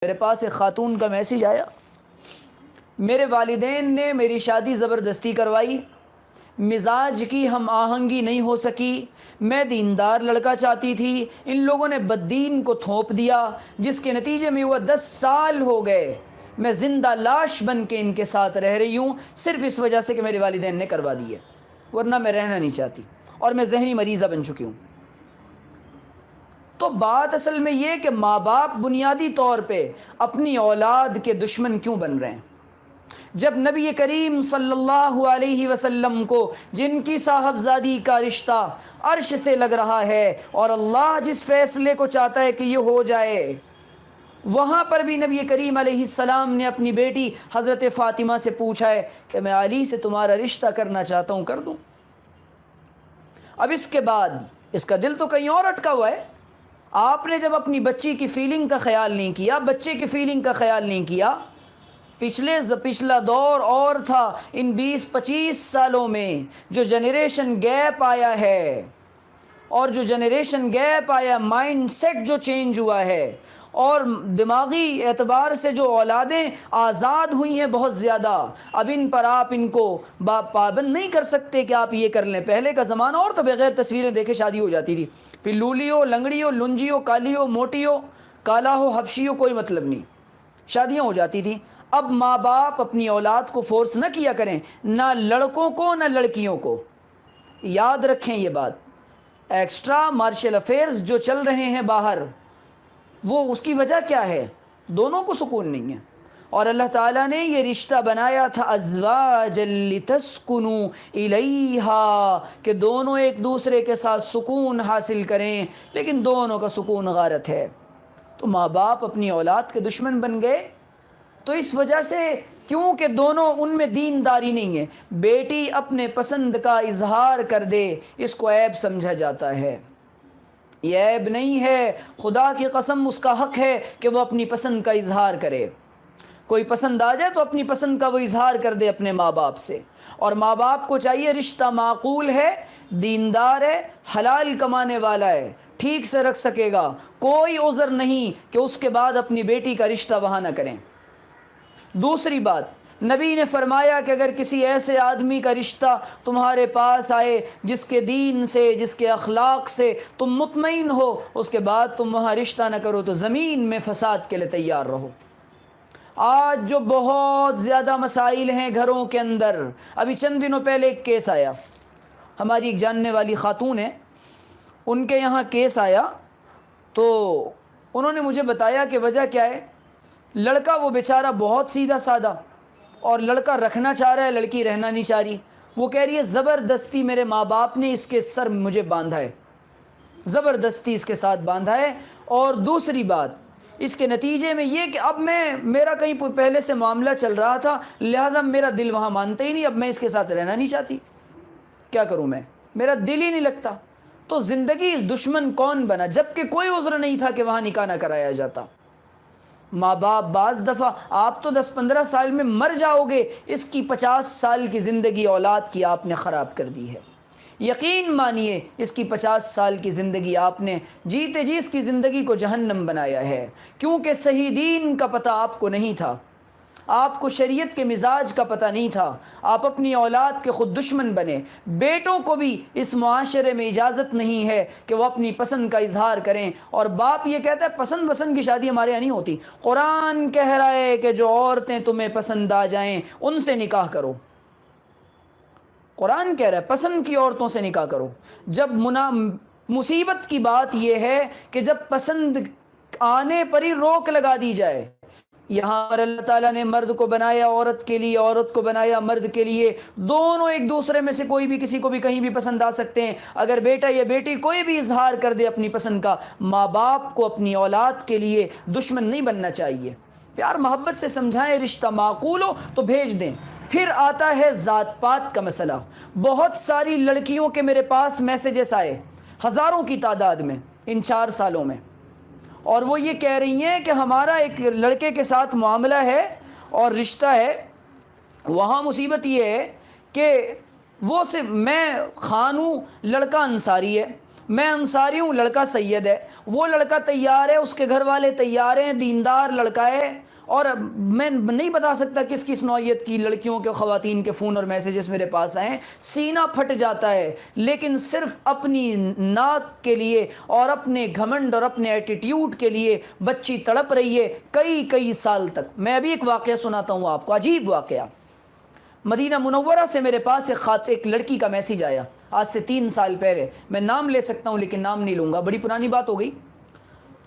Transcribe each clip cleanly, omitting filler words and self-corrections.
میرے پاس ایک خاتون کا میسیج آیا، میرے والدین نے میری شادی زبردستی کروائی، مزاج کی ہم آہنگی نہیں ہو سکی، میں دیندار لڑکا چاہتی تھی، ان لوگوں نے بددین کو تھوپ دیا، جس کے نتیجے میں وہ 10 سال ہو گئے میں زندہ لاش بن کے ان کے ساتھ رہ رہی ہوں، صرف اس وجہ سے کہ میرے والدین نے کروا دی ہے، ورنہ میں رہنا نہیں چاہتی اور میں ذہنی مریضہ بن چکی ہوں۔ تو بات اصل میں یہ کہ ماں باپ بنیادی طور پہ اپنی اولاد کے دشمن کیوں بن رہے ہیں؟ جب نبی کریم صلی اللہ علیہ وسلم کو جن کی صاحبزادی کا رشتہ عرش سے لگ رہا ہے اور اللہ جس فیصلے کو چاہتا ہے کہ یہ ہو جائے، وہاں پر بھی نبی کریم علیہ السلام نے اپنی بیٹی حضرت فاطمہ سے پوچھا ہے کہ میں علی سے تمہارا رشتہ کرنا چاہتا ہوں، کر دوں؟ اب اس کے بعد اس کا دل تو کہیں اور اٹکا ہوا ہے۔ آپ نے جب اپنی بچی کی فیلنگ کا خیال نہیں کیا، بچے کی فیلنگ کا خیال نہیں کیا، پچھلا دور اور تھا، ان 20-25 سالوں میں جو جنریشن گیپ آیا ہے، اور جو جنریشن گیپ آیا، مائنڈ سیٹ جو چینج ہوا ہے، اور دماغی اعتبار سے جو اولادیں آزاد ہوئی ہیں بہت زیادہ، اب ان پر آپ ان کو پابند نہیں کر سکتے کہ آپ یہ کر لیں۔ پہلے کا زمانہ اور تو بغیر تصویریں دیکھے شادی ہو جاتی تھی، پھر لولی ہو، لنگڑی ہو، لنجی ہو، کالی ہو، موٹی ہو، کالا ہو، حبشی ہو، کوئی مطلب نہیں، شادیاں ہو جاتی تھیں۔ اب ماں باپ اپنی اولاد کو فورس نہ کیا کریں، نہ لڑکوں کو نہ لڑکیوں کو۔ یاد رکھیں یہ بات، ایکسٹرا مارشل افیئرز جو چل رہے ہیں باہر، وہ اس کی وجہ کیا ہے؟ دونوں کو سکون نہیں ہے، اور اللہ تعالیٰ نے یہ رشتہ بنایا تھا ازواجا لتسکنوا الیہا، کہ دونوں ایک دوسرے کے ساتھ سکون حاصل کریں، لیکن دونوں کا سکون غارت ہے۔ تو ماں باپ اپنی اولاد کے دشمن بن گئے، تو اس وجہ سے کیونکہ دونوں ان میں دینداری نہیں ہے، بیٹی اپنے پسند کا اظہار کر دے، اس کو عیب سمجھا جاتا ہے۔ یہ عیب نہیں ہے، خدا کی قسم اس کا حق ہے کہ وہ اپنی پسند کا اظہار کرے۔ کوئی پسند آ جائے تو اپنی پسند کا وہ اظہار کر دے اپنے ماں باپ سے، اور ماں باپ کو چاہیے رشتہ معقول ہے، دیندار ہے، حلال کمانے والا ہے، ٹھیک سے رکھ سکے گا، کوئی عذر نہیں کہ اس کے بعد اپنی بیٹی کا رشتہ وہاں نہ کریں۔ دوسری بات، نبی نے فرمایا کہ اگر کسی ایسے آدمی کا رشتہ تمہارے پاس آئے جس کے دین سے، جس کے اخلاق سے تم مطمئن ہو، اس کے بعد تم وہاں رشتہ نہ کرو تو زمین میں فساد کے لیے تیار رہو۔ آج جو بہت زیادہ مسائل ہیں گھروں کے اندر، ابھی چند دنوں پہلے ایک کیس آیا، ہماری ایک جاننے والی خاتون ہے، ان کے یہاں کیس آیا، تو انہوں نے مجھے بتایا کہ وجہ کیا ہے۔ لڑکا وہ بیچارہ بہت سیدھا سادہ، اور لڑکا رکھنا چاہ رہا ہے، لڑکی رہنا نہیں چاہ رہی۔ وہ کہہ رہی ہے زبردستی میرے ماں باپ نے اس کے سر مجھے باندھا ہے، زبردستی اس کے ساتھ باندھا ہے، اور دوسری بات اس کے نتیجے میں یہ کہ اب میرا کہیں پہلے سے معاملہ چل رہا تھا، لہٰذا میرا دل وہاں مانتا ہی نہیں، اب میں اس کے ساتھ رہنا نہیں چاہتی، کیا کروں میں، میرا دل ہی نہیں لگتا۔ تو زندگی دشمن کون بنا، جبکہ کوئی عذر نہیں تھا کہ وہاں نکاح نہ کرایا جاتا۔ ماں باپ بعض دفعہ آپ تو 10-15 سال میں مر جاؤ گے، اس کی 50 سال کی زندگی اولاد کی آپ نے خراب کر دی ہے۔ یقین مانیے اس کی 50 سال کی زندگی آپ نے جیتے جی اس کی زندگی کو جہنم بنایا ہے، کیونکہ صحیح دین کا پتہ آپ کو نہیں تھا، آپ کو شریعت کے مزاج کا پتہ نہیں تھا، آپ اپنی اولاد کے خود دشمن بنے۔ بیٹوں کو بھی اس معاشرے میں اجازت نہیں ہے کہ وہ اپنی پسند کا اظہار کریں، اور باپ یہ کہتا ہے پسند کی شادی ہمارے یہاں نہیں ہوتی، قرآن کہہ رہا ہے کہ جو عورتیں تمہیں پسند آ جائیں ان سے نکاح کرو، قرآن کہہ رہا ہے پسند کی عورتوں سے نکاح کرو۔ جب مصیبت کی بات یہ ہے کہ جب پسند آنے پر ہی روک لگا دی جائے، یہاں پر اللہ تعالیٰ نے مرد کو بنایا عورت کے لیے، عورت کو بنایا مرد کے لیے، دونوں ایک دوسرے میں سے کوئی بھی کسی کو بھی کہیں بھی پسند آ سکتے ہیں۔ اگر بیٹا یا بیٹی کوئی بھی اظہار کر دے اپنی پسند کا، ماں باپ کو اپنی اولاد کے لیے دشمن نہیں بننا چاہیے، پیار محبت سے سمجھائیں، رشتہ معقول ہو تو بھیج دیں۔ پھر آتا ہے ذات پات کا مسئلہ۔ بہت ساری لڑکیوں کے میرے پاس میسیجز آئے، ہزاروں کی تعداد میں ان 4 سالوں میں، اور وہ یہ کہہ رہی ہیں کہ ہمارا ایک لڑکے کے ساتھ معاملہ ہے اور رشتہ ہے، وہاں مصیبت یہ ہے کہ وہ صرف میں خان ہوں، لڑکا انصاری ہے، میں انصاری ہوں، لڑکا سید ہے، وہ لڑکا تیار ہے، اس کے گھر والے تیار ہیں، دیندار لڑکا ہے، اور میں نہیں بتا سکتا کس کس نوعیت کی لڑکیوں کے خواتین کے فون اور میسیجز میرے پاس آئے، سینہ پھٹ جاتا ہے، لیکن صرف اپنی ناک کے لیے اور اپنے گھمنڈ اور اپنے ایٹیٹیوڈ کے لیے بچی تڑپ رہی ہے کئی سال تک۔ میں ابھی ایک واقعہ سناتا ہوں آپ کو، عجیب واقعہ۔ مدینہ منورہ سے میرے پاس ایک لڑکی کا میسیج آیا آج سے 3 سال پہلے، میں نام لے سکتا ہوں لیکن نام نہیں لوں گا، بڑی پرانی بات ہو گئی۔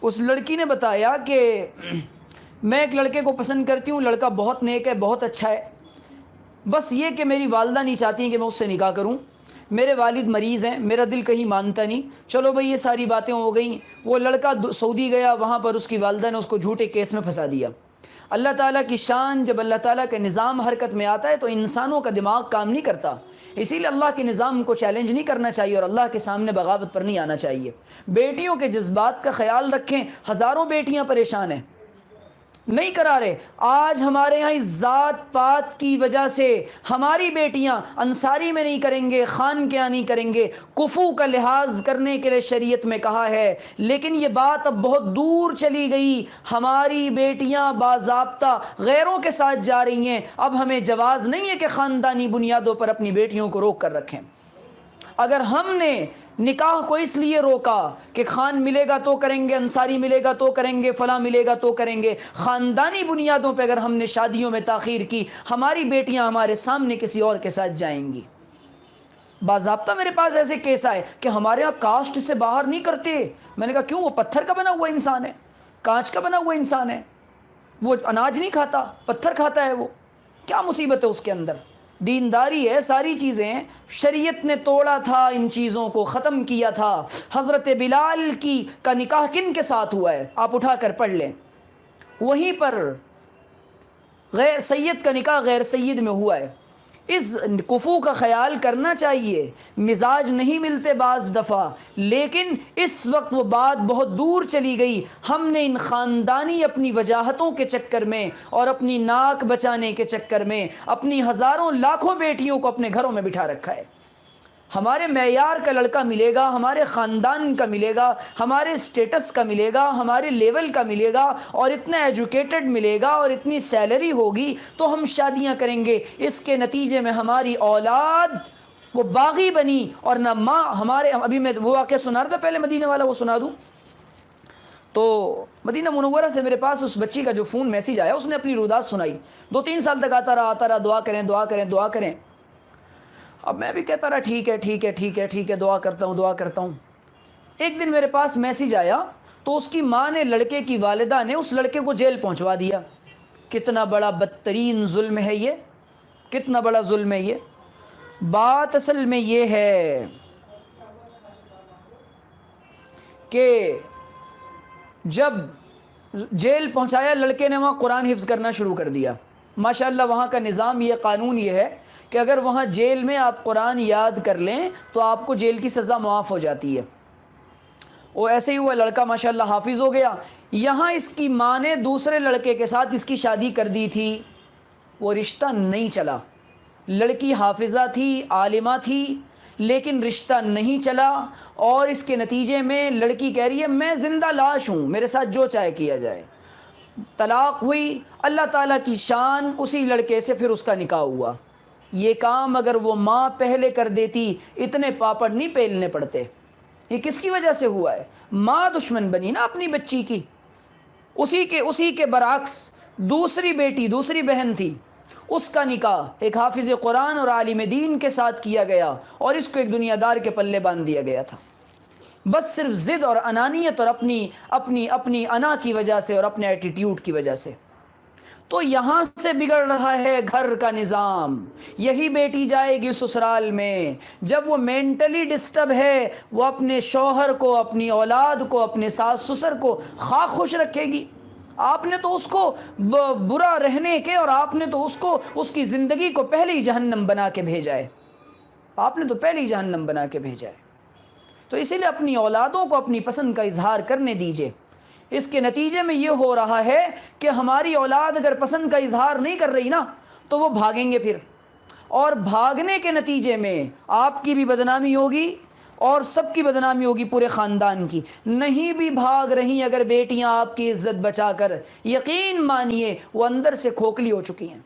اس لڑکی نے بتایا کہ میں ایک لڑکے کو پسند کرتی ہوں، لڑکا بہت نیک ہے، بہت اچھا ہے، بس یہ کہ میری والدہ نہیں چاہتی ہیں کہ میں اس سے نکاح کروں، میرے والد مریض ہیں، میرا دل کہیں مانتا نہیں۔ چلو بھئی یہ ساری باتیں ہو گئیں، وہ لڑکا سعودی گیا، وہاں پر اس کی والدہ نے اس کو جھوٹے کیس میں پھنسا دیا۔ اللہ تعالیٰ کی شان، جب اللہ تعالیٰ کا نظام حرکت میں آتا ہے تو انسانوں کا دماغ کام نہیں کرتا، اسی لیے اللہ کے نظام کو چیلنج نہیں کرنا چاہیے اور اللہ کے سامنے بغاوت پر نہیں آنا چاہیے۔ بیٹیوں کے جذبات کا خیال رکھیں، ہزاروں بیٹیاں پریشان ہیں، نہیں کرا رہے۔ آج ہمارے یہاں اس ذات پات کی وجہ سے ہماری بیٹیاں انصاری میں نہیں کریں گے، خان کے یہاں نہیں کریں گے، کفو کا لحاظ کرنے کے لیے شریعت میں کہا ہے، لیکن یہ بات اب بہت دور چلی گئی، ہماری بیٹیاں باضابطہ غیروں کے ساتھ جا رہی ہیں۔ اب ہمیں جواز نہیں ہے کہ خاندانی بنیادوں پر اپنی بیٹیوں کو روک کر رکھیں۔ اگر ہم نے نکاح کو اس لیے روکا کہ خان ملے گا تو کریں گے، انصاری ملے گا تو کریں گے، فلاں ملے گا تو کریں گے، خاندانی بنیادوں پہ اگر ہم نے شادیوں میں تاخیر کی، ہماری بیٹیاں ہمارے سامنے کسی اور کے ساتھ جائیں گی۔ باضابطہ میرے پاس ایسے کیس آئے کہ ہمارے ہاں کاسٹ سے باہر نہیں کرتے۔ میں نے کہا کیوں؟ وہ پتھر کا بنا ہوا انسان ہے، کانچ کا بنا ہوا انسان ہے، وہ اناج نہیں کھاتا، پتھر کھاتا ہے، وہ کیا مصیبت ہے اس کے اندر؟ دینداری ہے، ساری چیزیں شریعت نے توڑا تھا، ان چیزوں کو ختم کیا تھا۔ حضرت بلال کا نکاح کن کے ساتھ ہوا ہے؟ آپ اٹھا کر پڑھ لیں، وہیں پر غیر سید کا نکاح غیر سید میں ہوا ہے۔ اس کفو کا خیال کرنا چاہیے، مزاج نہیں ملتے بعض دفعہ، لیکن اس وقت وہ بات بہت دور چلی گئی۔ ہم نے ان خاندانی اپنی وجاہتوں کے چکر میں اور اپنی ناک بچانے کے چکر میں اپنی ہزاروں لاکھوں بیٹیوں کو اپنے گھروں میں بٹھا رکھا ہے۔ ہمارے معیار کا لڑکا ملے گا، ہمارے خاندان کا ملے گا، ہمارے سٹیٹس کا ملے گا، ہمارے لیول کا ملے گا، اور اتنا ایجوکیٹڈ ملے گا اور اتنی سیلری ہوگی تو ہم شادیاں کریں گے۔ اس کے نتیجے میں ہماری اولاد وہ باغی بنی، اور نہ ماں ہمارے، ابھی میں وہ واقعہ سنا رہا تھا پہلے مدینہ والا، وہ سنا دوں تو مدینہ منورہ سے میرے پاس اس بچی کا جو فون میسیج آیا، اس نے اپنی رودات سنائی، 2-3 سال تک آتا رہا، دعا کریں دعا کریں دعا کریں۔ اب میں بھی کہتا رہا ٹھیک ہے دعا کرتا ہوں۔ ایک دن میرے پاس میسیج آیا تو اس کی ماں نے، لڑکے کی والدہ نے اس لڑکے کو جیل پہنچوا دیا۔ کتنا بڑا بدترین ظلم ہے یہ، کتنا بڑا ظلم ہے یہ۔ بات اصل میں یہ ہے کہ جب جیل پہنچایا، لڑکے نے وہاں قرآن حفظ کرنا شروع کر دیا۔ ماشاءاللہ وہاں کا نظام، یہ قانون یہ ہے کہ اگر وہاں جیل میں آپ قرآن یاد کر لیں تو آپ کو جیل کی سزا معاف ہو جاتی ہے۔ وہ ایسے ہی ہوا، لڑکا ماشاءاللہ حافظ ہو گیا۔ یہاں اس کی ماں نے دوسرے لڑکے کے ساتھ اس کی شادی کر دی تھی، وہ رشتہ نہیں چلا۔ لڑکی حافظہ تھی، عالمہ تھی، لیکن رشتہ نہیں چلا، اور اس کے نتیجے میں لڑکی کہہ رہی ہے میں زندہ لاش ہوں، میرے ساتھ جو چاہے کیا جائے۔ طلاق ہوئی، اللہ تعالیٰ کی شان، اسی لڑکے سے پھر اس کا نکاح ہوا۔ یہ کام اگر وہ ماں پہلے کر دیتی اتنے پاپڑ نہیں پیلنے پڑتے۔ یہ کس کی وجہ سے ہوا ہے؟ ماں دشمن بنی نا اپنی بچی کی۔ اسی کے برعکس دوسری بیٹی، دوسری بہن تھی، اس کا نکاح ایک حافظ قرآن اور عالم دین کے ساتھ کیا گیا، اور اس کو ایک دنیا دار کے پلے باندھ دیا گیا تھا، بس صرف ضد اور انانیت اور اپنی انا کی وجہ سے اور اپنے ایٹیٹیوڈ کی وجہ سے۔ تو یہاں سے بگڑ رہا ہے گھر کا نظام۔ یہی بیٹی جائے گی سسرال میں، جب وہ مینٹلی ڈسٹرب ہے، وہ اپنے شوہر کو، اپنی اولاد کو، اپنے ساس سسر کو خواہ خوش رکھے گی۔ آپ نے تو اس کو برا رہنے کے، اور آپ نے تو اس کی زندگی کو پہلے ہی جہنم بنا کے بھیجا ہے، آپ نے تو پہلے ہی جہنم بنا کے بھیجا ہے۔ تو اسی لیے اپنی اولادوں کو اپنی پسند کا اظہار کرنے دیجئے۔ اس کے نتیجے میں یہ ہو رہا ہے کہ ہماری اولاد اگر پسند کا اظہار نہیں کر رہی نا تو وہ بھاگیں گے پھر، اور بھاگنے کے نتیجے میں آپ کی بھی بدنامی ہوگی، اور سب کی بدنامی ہوگی پورے خاندان کی. نہیں بھی بھاگ رہی اگر بیٹیاں آپ کی عزت بچا کر, یقین مانیے وہ اندر سے کھوکھلی ہو چکی ہیں.